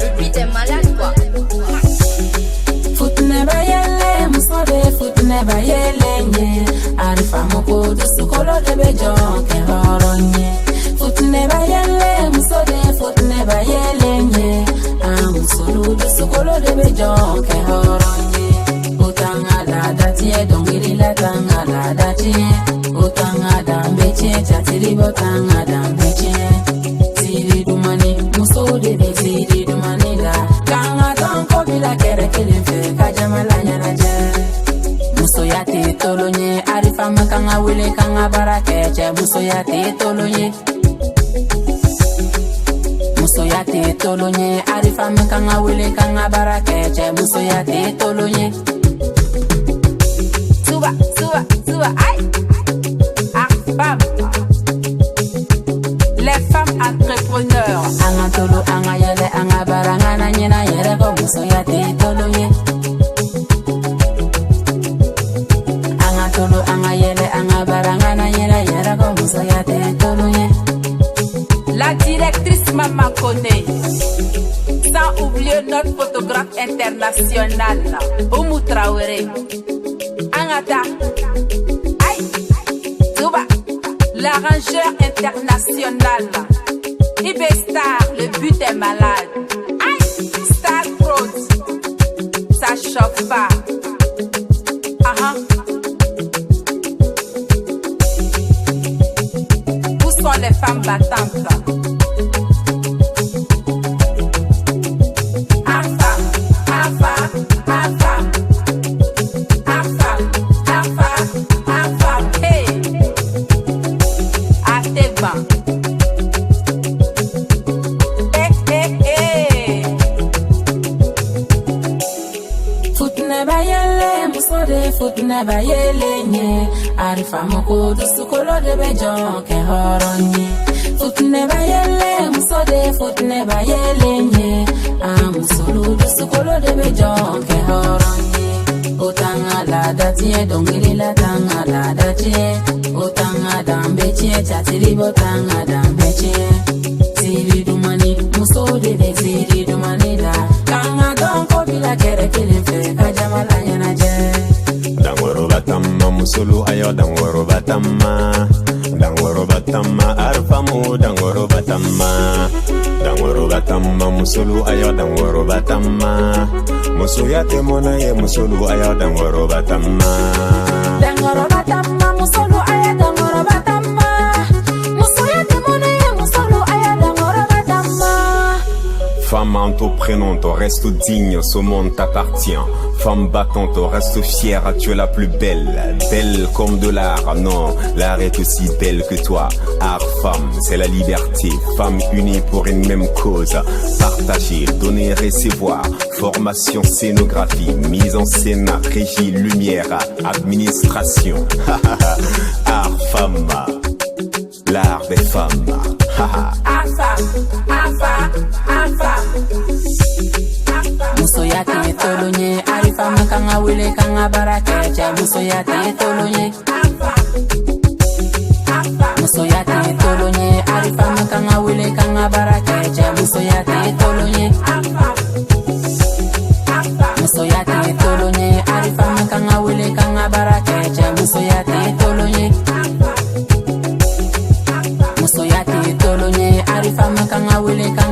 Depuis t'es malade quoi. Futne bayele musode futne bayele nye arifa moko dusukolo debe jonke horonye. Futne bayele musode futne bayele nye amusulu dusukolo debe jonke horonye. Utanga la datie dongiri la tanga la datie. Utanga dambeche chatiri botanga dambeche. Tiri dumani musode be tiri dumani la kanga tonko bila kere kilimfe kajamala nyana je. Muso ya te tolonye arifa makanga wile kanga barakeche. Muso ya te tolonye. Muso ya te tolonye arifa makanga wile kanga barakeche. Muso ya te tolonye. Suba, suba, suba, aïe. Ah, femme. Les femmes entrepreneurs. Anga tolo anga yele anga baranga na nyena yere ko muso ya te tolonye. Anga tolo anga yele anga baranga na nyena yere ko muso ya te tolonye. La directrice Mama Kone. Sans oublier notre photographe international, Oumou Traoré. Angata. Aïe. Touba. L'arrangeur international. IB Star, le but est malade. Aïe. Star Prod. Ça choque pas. Où sont les femmes battantes? Futne bayele nye arifa moko dusukolo debe jonke horonye. Futne bayele musode futne bayele nye amusulu dusukolo debe jonke horonye. Utanga la datie dongiri la tanga la datie. Utanga dambeche chatiri botanga dambeche. Tiri dumani musode de tiri dumani la kanga donko bila kere kilimfe kajamala nyana je. Dangwaro batama musulu ayo dangwaro batama. Dangwaro batama arfamu dangwaro batama. Dangwaro batama musulu ayo dangwaro batama. Musuya temona ye musulu ayo dangwaro batama. Dangwaro batama musulu ayo dangwaro batama. Musuya temona ye musulu ayo dangwaro batama. Femme entreprenante, reste digne, ce monde t'appartient. Femme battante, reste fière, tu es la plus belle. Belle comme de l'art, non, l'art est aussi belle que toi. Art, femme, c'est la liberté. Femme unie pour une même cause. Partager, donner, recevoir. Formation, scénographie, mise en scène, régie, lumière, administration. Art, femme, l'art des femmes. Muso ya te tolonye arifa makanga wile kanga barakeche. Muso ya te tolonye. Muso ya te tolonye arifa makanga wile kanga barakeche. Muso ya te tolonye. Muso ya te tolonye arifa makanga wile kanga barakeche. Muso ya te tolonye. Muso ya te tolonye arifa makanga wile kanga